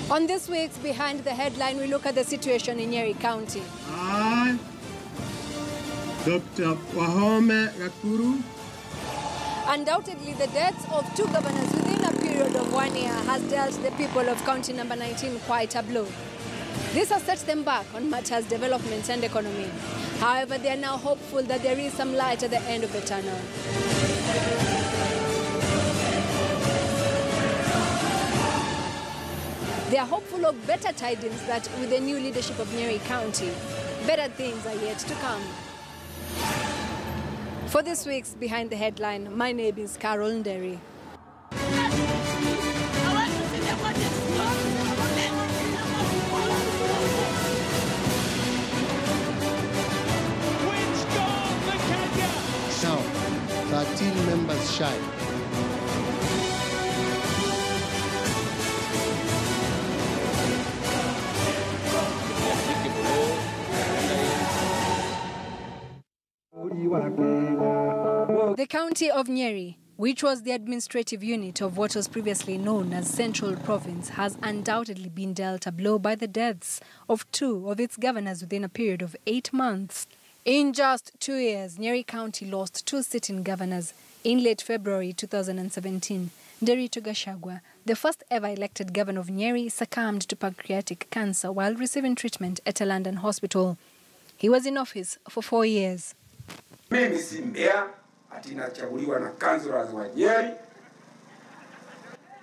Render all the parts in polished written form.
On this week's Behind the Headline, we look at the situation in Nyeri County. I, Dr. Wahome Gakuru. Undoubtedly, the deaths of two governors within a period of 1 year has dealt the people of county number 19 quite a blow. This has set them back on matters development and economy. However, they are now hopeful that there is some light at the end of the tunnel. They are hopeful of better tidings that with the new leadership of Nyeri County, better things are yet to come. For this week's Behind the Headline, my name is Carol Nyeri. Now, 13 members shy. The county of Nyeri, which was the administrative unit of what was previously known as Central Province, has undoubtedly been dealt a blow by the deaths of two of its governors within a period of 8 months. In just 2 years, Nyeri County lost two sitting governors. In late February 2017, Nderitu Gachagua, the first ever elected governor of Nyeri, succumbed to pancreatic cancer while receiving treatment at a London hospital. He was in office for 4 years. Mimi si mbea ati nachaguliwa na councillors wa Nyeri.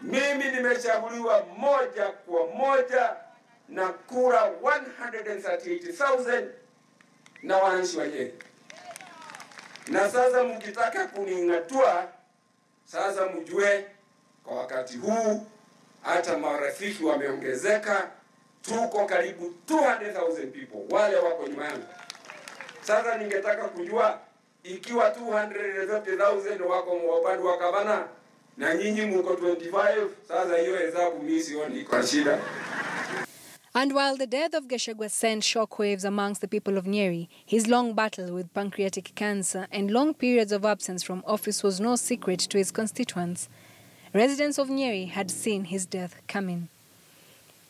Mimi nimechaguliwa moja kwa moja na kura 138,000 na wananchi wa Nyeri. Na sasa mkitaka kuningatua, sasa mjue kwa wakati huu hata marafiki wameongezeka, tuko karibu 200,000 people wale wako nyuma yangu. Sasa ningetaka kujua ikiwa 250,000 wako upande wa gavana na nyinyi mko 25, sasa hiyo hesabu mimi sioni iko shida. And while the death of Gachagua sent shockwaves amongst the people of Nyeri, his long battle with pancreatic cancer and long periods of absence from office was no secret to his constituents. Residents of Nyeri had seen his death coming.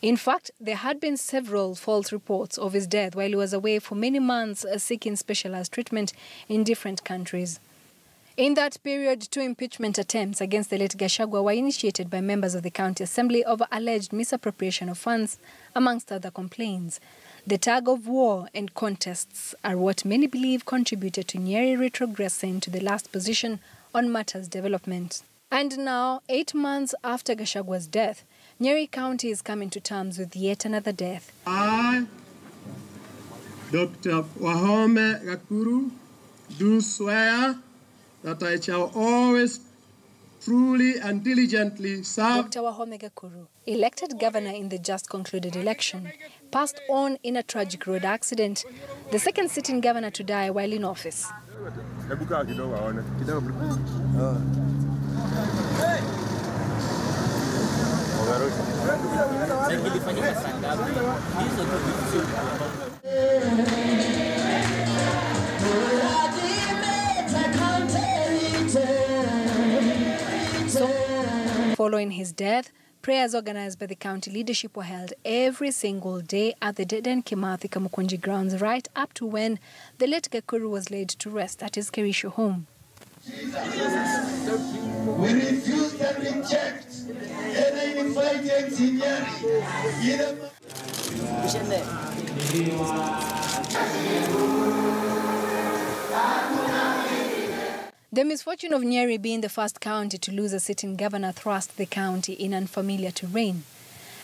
In fact, there had been several false reports of his death while he was away for many months seeking specialized treatment in different countries. In that period, 2 impeachment attempts against the late Gachagua were initiated by members of the county assembly over alleged misappropriation of funds, amongst other complaints. The tug of war and contests are what many believe contributed to Nyeri retrogressing to the last position on matters development. And now, 8 months after Gachagua's death, Nyeri County is coming to terms with yet another death. I, Dr. Wahome Gakuru, do swear that I shall always truly and diligently serve. Dr. Wahome Gakuru, elected governor in the just concluded election, passed on in a tragic road accident, the second sitting governor to die while in office. Following his death, prayers organized by the county leadership were held every single day at the Dedan Kimathi Kamukunji grounds right up to when the late Gakuru was laid to rest at his Kerisho home. We refuse and reject any unified in Nyeri. The misfortune of Nyeri being the first county to lose a sitting governor thrust the county in unfamiliar terrain.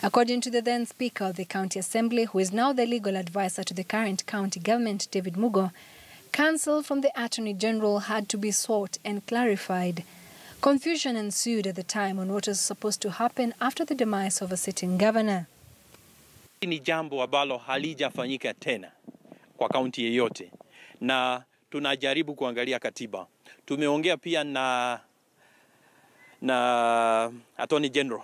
According to the then Speaker of the County Assembly, who is now the legal advisor to the current county government, David Mugo, counsel from the Attorney General had to be sought and clarified. Confusion ensued at the time on what was supposed to happen after the demise of a sitting governor. Ni jambo ambalo halijafanyika tena kwa kaunti yeyote na tunajaribu kuangalia katiba. Tumeongea pia na Attorney General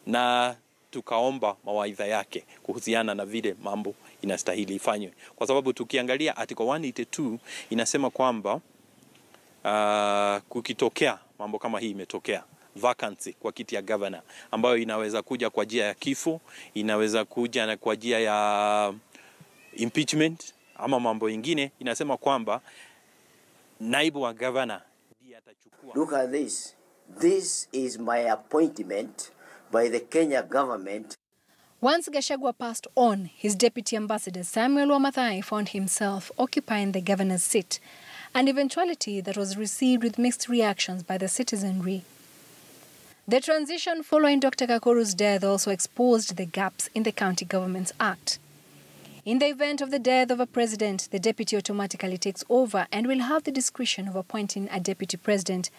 na tukaomba mawaidha yake kuhusiana na vile mambo inastahili ifanywe, kwa sababu tukiangalia article 182 inasema kwamba kukitokea mambo kama hii imetokea vacancy kwa kiti ya governor, ambayo inaweza kuja kwa njia ya kifo, inaweza kuja kwa njia ya impeachment ama mambo ingine. Inasema kwamba naibu wa governor ndiye atachukua. Look at this. This is my appointment by the Kenya government. Once Gachagua passed on, his deputy ambassador Samuel Wamathai found himself occupying the governor's seat, an eventuality that was received with mixed reactions by the citizenry. The transition following Dr. Gakuru's death also exposed the gaps in the county government's act. In the event of the death of a president, the deputy automatically takes over and will have the discretion of appointing a deputy president.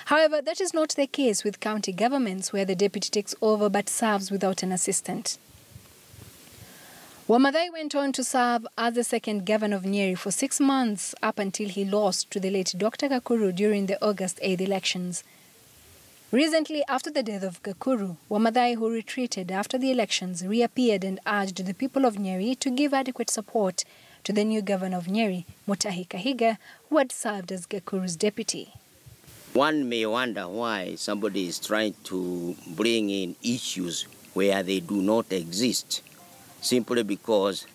However, that is not the case with county governments, where the deputy takes over but serves without an assistant. Wamathai went on to serve as the second governor of Nyeri for 6 months, up until he lost to the late Dr. Gakuru during the August 8th elections. Recently, after the death of Gakuru, Wamathai, who retreated after the elections, reappeared and urged the people of Nyeri to give adequate support to the new governor of Nyeri, Mutahi Kahiga, who had served as Gakuru's deputy. One may wonder why somebody is trying to bring in issues where they do not exist, simply because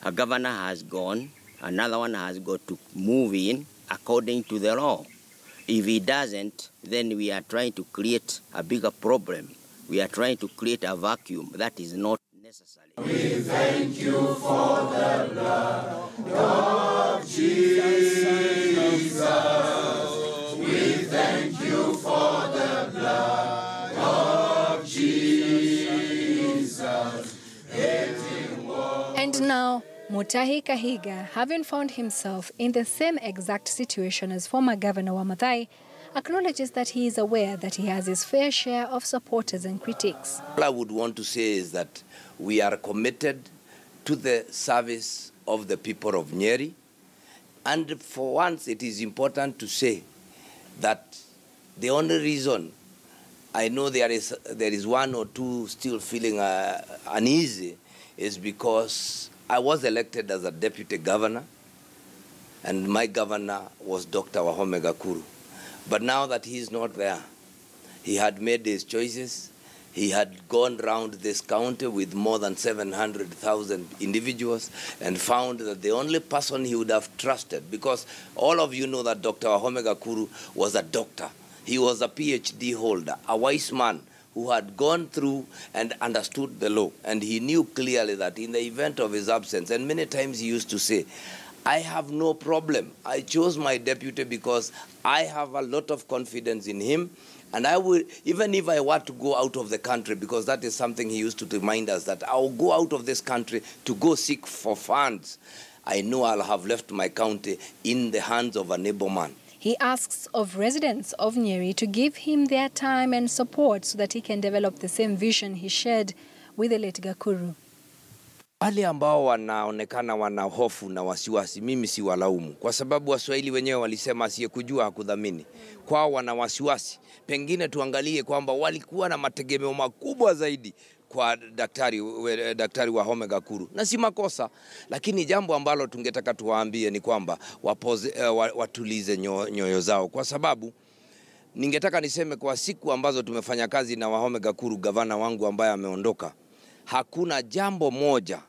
a governor has gone, another one has got to move in according to the law. If he doesn't, then we are trying to create a bigger problem. We are trying to create a vacuum that is not necessary. We thank you for the blood of Jesus. We thank you for the blood of Jesus. And now, Mutahi Kahiga, having found himself in the same exact situation as former Governor Wamathai, acknowledges that he is aware that he has his fair share of supporters and critics. All I would want to say is that we are committed to the service of the people of Nyeri, and for once it is important to say that the only reason I know there is one or two still feeling uneasy is because I was elected as a deputy governor, and my governor was Dr. Wahome Gakuru. But now that he's not there, he had made his choices. He had gone round this county with more than 700,000 individuals and found that the only person he would have trusted, because all of you know that Dr. Wahome Gakuru was a doctor. He was a PhD holder, a wise man who had gone through and understood the law. And he knew clearly that in the event of his absence, and many times he used to say, I have no problem. I chose my deputy because I have a lot of confidence in him. And I will, even if I were to go out of the country, because that is something he used to remind us, that I'll go out of this country to go seek for funds, I know I'll have left my county in the hands of a neighbor man. He asks of residents of Nyeri to give him their time and support so that he can develop the same vision he shared with the late Gakuru. Wale ambao wanaonekana wana hofu na wasiwasi, mimi si walaumu, kwa sababu Waswahili wenyewe walisema asiyekujua hakudhamini. Kwao wana wasiwasi, pengine tuangalie kwamba walikuwa na mategemeo makubwa zaidi kwa daktari Wahome Gakuru, na si makosa, lakini jambo ambalo tungetaka tuwaambie ni kwamba watulize nyoyo zao, kwa sababu ningetaka niseme kwa siku ambazo tumefanya kazi na Wahome Gakuru, gavana wangu ambaye ameondoka, hakuna jambo moja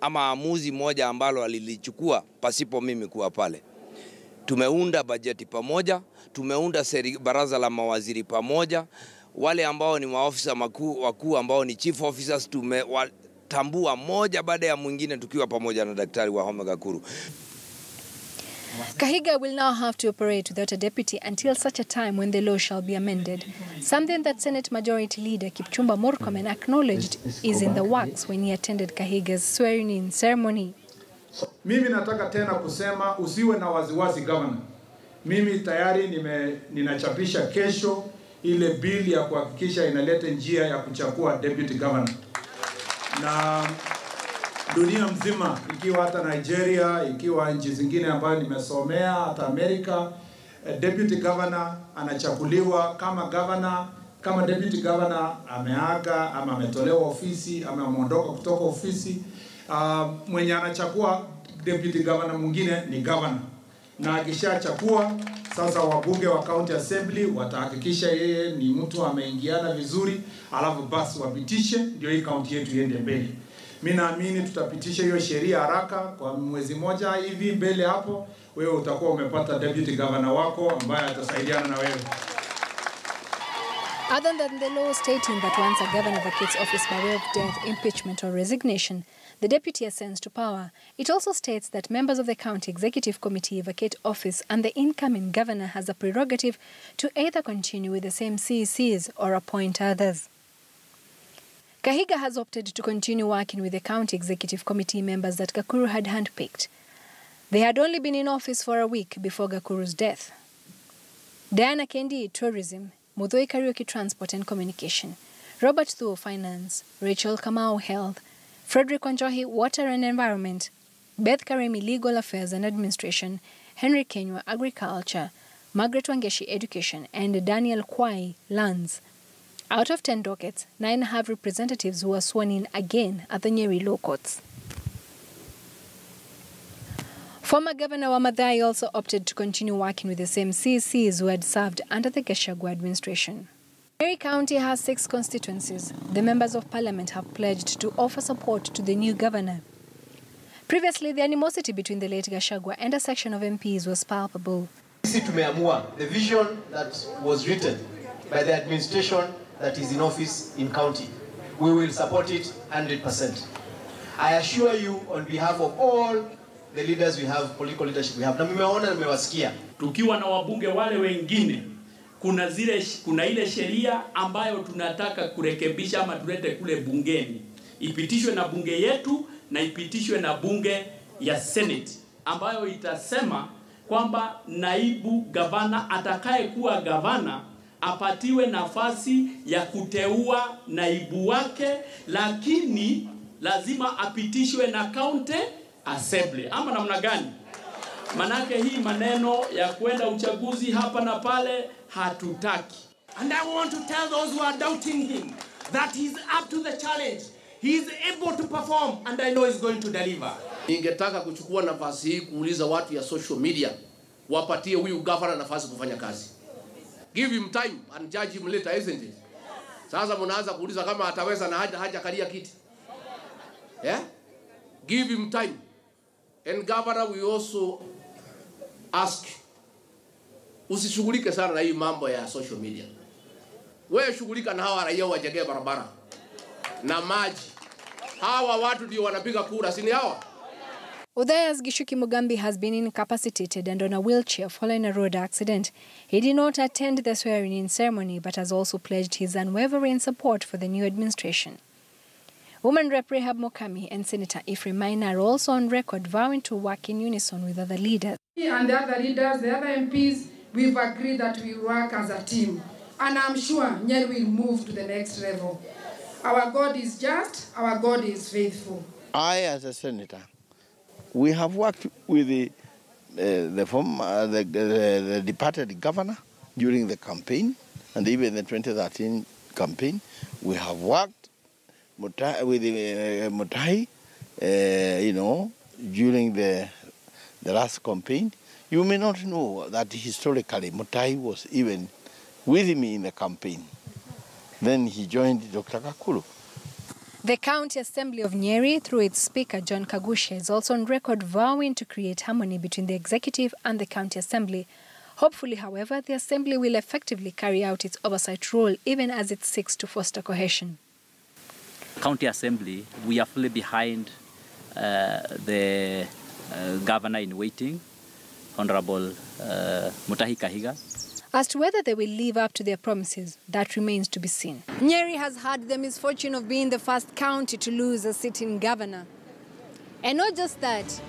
ama amuzi moja ambalo alilichukua pasipo mimi kuwa pale. Tumeunda bajeti pamoja, tumeunda baraza la mawaziri pamoja, wale ambao ni maofisa wakuu ambao ni chief officers tumewatambua moja baada ya mwingine tukiwa pamoja na daktari Wahome Gakuru. Kahiga will now have to operate without a deputy until such a time when the law shall be amended, something that Senate Majority Leader Kipchumba Murkomen acknowledged is in the works when he attended Kahiga's swearing-in ceremony. Mimi nataka tena kusema usiwe na waziwazi governor. Mimi tayari ninachapisha kesho ile bill ya kuhakikisha inaleta njia ya kuchagua deputy governor. Na dunia mzima, ikiwa hata Nigeria, ikiwa nchi zingine ambayo nimesomea, hata Amerika, deputy governor anachaguliwa kama deputy governor ameaga ama ametolewa ofisi ama ameondoka kutoka ofisi, mwenye anachagua deputy governor mwingine ni governor. na akishachukua sasa wabunge wa county assembly watahakikisha yeye ni mtu ameingiana vizuri, alafu basi wapitishe ndio hii county yetu iende mbele. Mimi naamini tutapitisha hiyo sheria haraka, kwa mwezi moja hivi mbele hapo wewe utakuwa umepata deputy governor wako ambaye atasaidiana na wewe. Other than the law stating that once a governor vacates office by way of death, impeachment or resignation, the deputy ascends to power. It also states that members of the county executive committee vacate office and the incoming governor has a prerogative to either continue with the same CECs or appoint others. Kahiga has opted to continue working with the county executive committee members that Gakuru had handpicked. They had only been in office for a week before Gakuru's death. Diana Kendi, Tourism; Muthoi Kariuki, Transport and Communication; Robert Thuo, Finance; Rachel Kamau, Health; Frederick Wanjohi, Water and Environment; Beth Karemi, Legal Affairs and Administration; Henry Kenywa, Agriculture; Margaret Wangeshi, Education; and Daniel Kwai, Lands. Out of 10 dockets, 9 have representatives who are sworn in again at the Nyeri Law Courts. Former Governor Wamadhai also opted to continue working with the same CCs who had served under the Gachagua administration. Nyeri County has 6 constituencies. The members of parliament have pledged to offer support to the new governor. Previously, the animosity between the late Gachagua and a section of MPs was palpable. Sisi tumeamua the vision that was written by the administration that is in office in county. We will support it 100%. I assure you on behalf of all the leaders we have, political leadership we have. Na mmeona na mmewasikia. Tukiwa na wabunge wale wengine, kuna ile sheria ambayo tunataka kurekebisha ama tulete kule bungeni. Ipitishwe na bunge yetu na ipitishwe na bunge ya Senate, ambayo itasema kwamba naibu gavana atakaye kuwa gavana apatiwe nafasi ya kuteua naibu wake, lakini lazima apitishwe na county assembly. Ama namna gani? Manake hii maneno ya kwenda uchaguzi hapa na pale hatutaki. And I want to tell those who are doubting him that he's up to the challenge. He is able to perform and I know he's going to deliver. Ningetaka kuchukua nafasi hii kuuliza watu ya social media wapatie huyu governor nafasi kufanya kazi. Give him time and judge him later, isn't it? Sasa mnaanza kuuliza kama ataweza na haja kalia kiti. Yeah? Give him time. And governor, we also ask, usishughulike sana na hii mambo ya social media. Wewe shughulika na hawa raia wajengee barabara na maji. Hawa watu ndio wanapiga kura, si ni hawa? Udhaya's Gishuki Mugambi has been incapacitated and on a wheelchair following a road accident. He did not attend the swearing-in ceremony but has also pledged his unwavering support for the new administration. Woman Rep Rehab Mokami and Senator Ephraim Maina are also on record vowing to work in unison with other leaders. And the other leaders, the other MPs, we've agreed that we work as a team. And I'm sure Nyeri will move to the next level. Our God is just, our God is faithful. I, as a senator, we have worked with the departed governor during the campaign and even the 2013 campaign. We have worked with Mutahi, during the last campaign. You may not know that historically Mutahi was even with me in the campaign. Then he joined Dr. Kakulu. The County Assembly of Nyeri, through its Speaker John Kagusha, is also on record vowing to create harmony between the Executive and the County Assembly. Hopefully, however, the Assembly will effectively carry out its oversight role even as it seeks to foster cohesion. County Assembly, we are fully behind the Governor in waiting, Honorable Mutahi Kahiga. As to whether they will live up to their promises, that remains to be seen. Nyeri has had the misfortune of being the first county to lose a sitting governor. And not just that,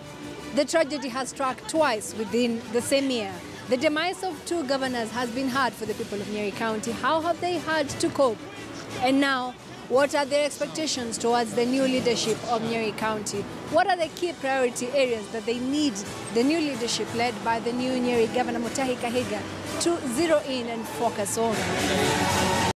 the tragedy has struck twice within the same year. The demise of 2 governors has been hard for the people of Nyeri County. How have they had to cope? And now, what are their expectations towards the new leadership of Nyeri County? What are the key priority areas that they need the new leadership led by the new Nyeri Governor Mutahi Kahiga to zero in and focus on?